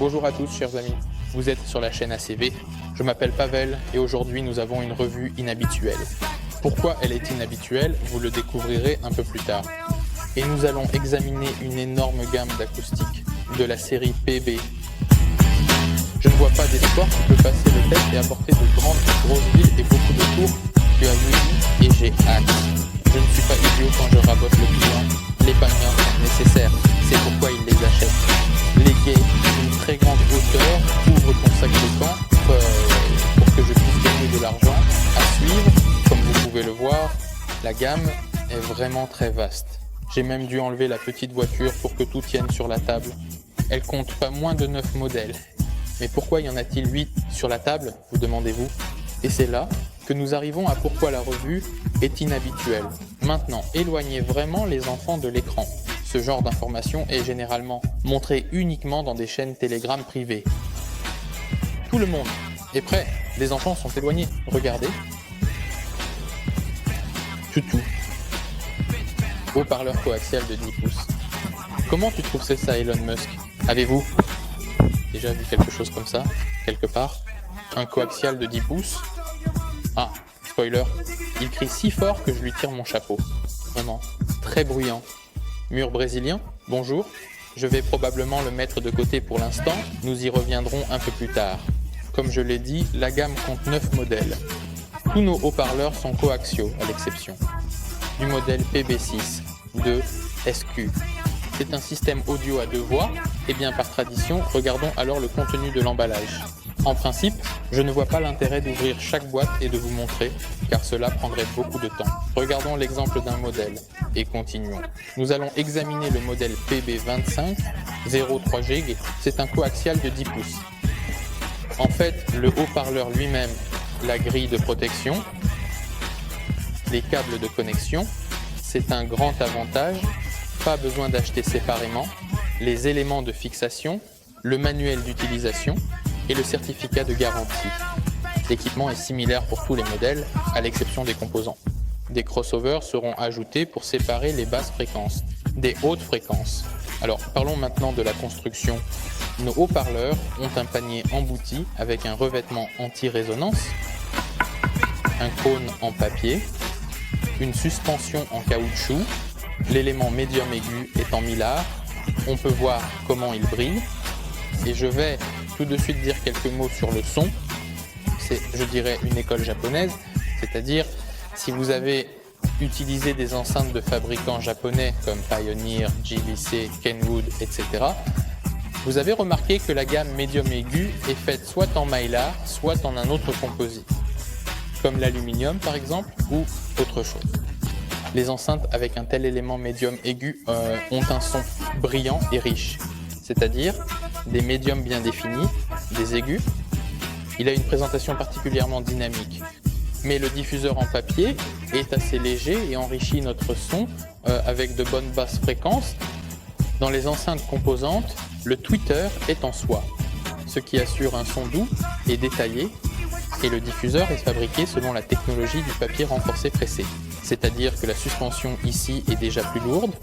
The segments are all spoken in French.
Bonjour à tous chers amis, vous êtes sur la chaîne ACV, je m'appelle Pavel et aujourd'hui nous avons une revue inhabituelle. Pourquoi elle est inhabituelle, vous le découvrirez un peu plus tard. Et nous allons examiner une énorme gamme d'acoustiques de la série PB. Je ne vois pas d'espoir qui peut passer le test et apporter de grandes grosses villes et beaucoup de tours. Tu as vu et j'ai hâte. Je ne suis pas idiot quand je rabote le client. Les paniers sont nécessaires, c'est pourquoi il les achète. Les quais d'une très grande hauteur ouvrent ton sac de camp pour que je puisse gagner de l'argent à suivre. Comme vous pouvez le voir, la gamme est vraiment très vaste. J'ai même dû enlever la petite voiture pour que tout tienne sur la table. Elle compte pas moins de 9 modèles. Mais pourquoi y en a-t-il 8 sur la table, vous demandez-vous? Et c'est là que nous arrivons à pourquoi la revue est inhabituelle. Maintenant, éloignez vraiment les enfants de l'écran. Ce genre d'information est généralement montré uniquement dans des chaînes Telegram privées. Tout le monde est prêt, les enfants sont éloignés. Regardez. Toutou. Haut-parleur coaxial de 10 pouces. Comment tu trouves ça, Elon Musk? Avez-vous déjà vu quelque chose comme ça, quelque part? Un coaxial de 10 pouces? Ah, spoiler, il crie si fort que je lui tire mon chapeau. Vraiment, très bruyant. Mur brésilien, bonjour. Je vais probablement le mettre de côté pour l'instant, nous y reviendrons un peu plus tard. Comme je l'ai dit, la gamme compte 9 modèles. Tous nos haut-parleurs sont coaxiaux, à l'exception du modèle PB6 de SQ. C'est un système audio à 2 voix, et bien par tradition, regardons alors le contenu de l'emballage. En principe, je ne vois pas l'intérêt d'ouvrir chaque boîte et de vous montrer, car cela prendrait beaucoup de temps. Regardons l'exemple d'un modèle, et continuons. Nous allons examiner le modèle PB25 0,3 GHz, c'est un coaxial de 10 pouces. En fait, le haut-parleur lui-même, la grille de protection, les câbles de connexion, c'est un grand avantage, pas besoin d'acheter séparément, les éléments de fixation, le manuel d'utilisation et le certificat de garantie. L'équipement est similaire pour tous les modèles, à l'exception des composants. Des crossovers seront ajoutés pour séparer les basses fréquences des hautes fréquences. Alors, parlons maintenant de la construction. Nos haut-parleurs ont un panier embouti avec un revêtement anti-résonance, un cône en papier, une suspension en caoutchouc, l'élément médium aigu est en mylar, on peut voir comment il brille, et je vais tout de suite dire quelques mots sur le son. C'est, je dirais, une école japonaise, c'est-à-dire si vous avez utilisé des enceintes de fabricants japonais comme Pioneer, JVC, Kenwood, etc., vous avez remarqué que la gamme médium aigu est faite soit en mylar, soit en un autre composite, comme l'aluminium par exemple, ou autre chose. Les enceintes avec un tel élément médium aigu ont un son brillant et riche, c'est-à-dire des médiums bien définis, des aigus. Il a une présentation particulièrement dynamique. Mais le diffuseur en papier est assez léger et enrichit notre son avec de bonnes basses fréquences. Dans les enceintes composantes, le tweeter est en soie, ce qui assure un son doux et détaillé, et le diffuseur est fabriqué selon la technologie du papier renforcé pressé. C'est-à-dire que la suspension ici est déjà plus lourde,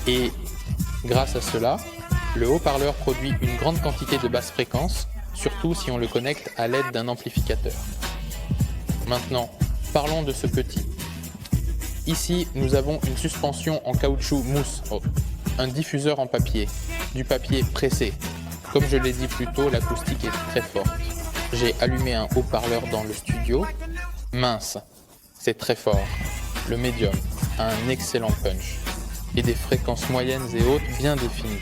et grâce à cela, le haut-parleur produit une grande quantité de basses fréquences, surtout si on le connecte à l'aide d'un amplificateur. Maintenant, parlons de ce petit. Ici, nous avons une suspension en caoutchouc mousse, un diffuseur en papier, du papier pressé. Comme je l'ai dit plus tôt, l'acoustique est très forte. J'ai allumé un haut-parleur dans le studio, mince, c'est très fort. Le médium a un excellent punch et des fréquences moyennes et hautes bien définies.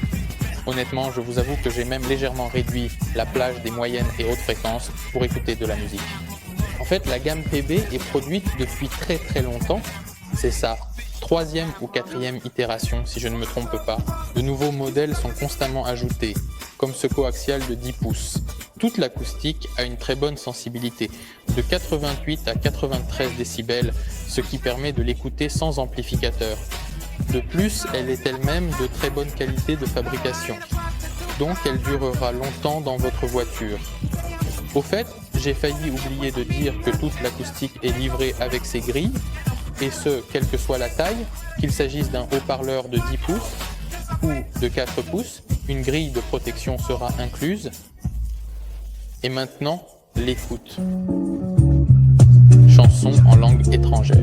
Honnêtement, je vous avoue que j'ai même légèrement réduit la plage des moyennes et hautes fréquences pour écouter de la musique. En fait, la gamme PB est produite depuis très longtemps. C'est sa 3e ou 4e itération, si je ne me trompe pas. De nouveaux modèles sont constamment ajoutés, comme ce coaxial de 10 pouces. Toute l'acoustique a une très bonne sensibilité, de 88 à 93 décibels, ce qui permet de l'écouter sans amplificateur. De plus, elle est elle-même de très bonne qualité de fabrication, donc elle durera longtemps dans votre voiture. Au fait, j'ai failli oublier de dire que toute l'acoustique est livrée avec ses grilles, et ce, quelle que soit la taille, qu'il s'agisse d'un haut-parleur de 10 pouces, écrou de 4 pouces, une grille de protection sera incluse. Et maintenant, l'écoute. Chanson en langue étrangère.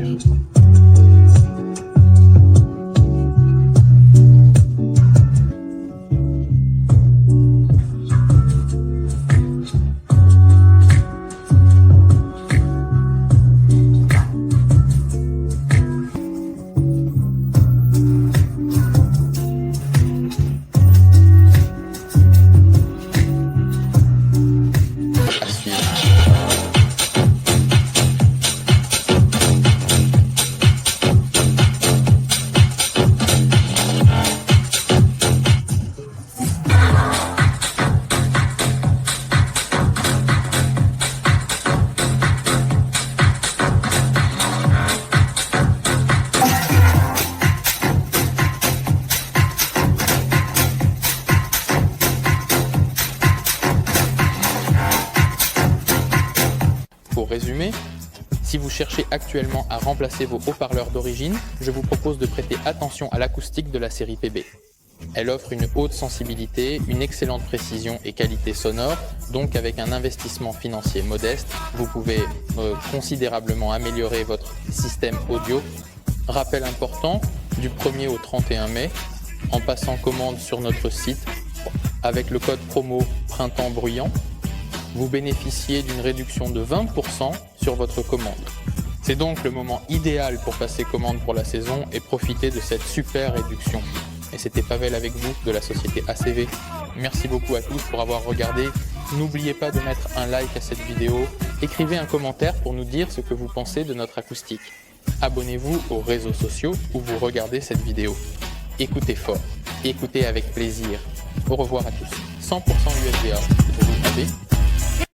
Pour résumer, si vous cherchez actuellement à remplacer vos haut-parleurs d'origine, je vous propose de prêter attention à l'acoustique de la série PB. Elle offre une haute sensibilité, une excellente précision et qualité sonore, donc avec un investissement financier modeste, vous pouvez considérablement améliorer votre système audio. Rappel important, du 1er au 31 mai, en passant commande sur notre site, avec le code promo Printemps Bruyant, vous bénéficiez d'une réduction de 20% sur votre commande. C'est donc le moment idéal pour passer commande pour la saison et profiter de cette super réduction. Et c'était Pavel avec vous de la société ACV. Merci beaucoup à tous pour avoir regardé. N'oubliez pas de mettre un like à cette vidéo. Écrivez un commentaire pour nous dire ce que vous pensez de notre acoustique. Abonnez-vous aux réseaux sociaux où vous regardez cette vidéo. Écoutez fort, écoutez avec plaisir. Au revoir à tous. 100% USBA de WAV.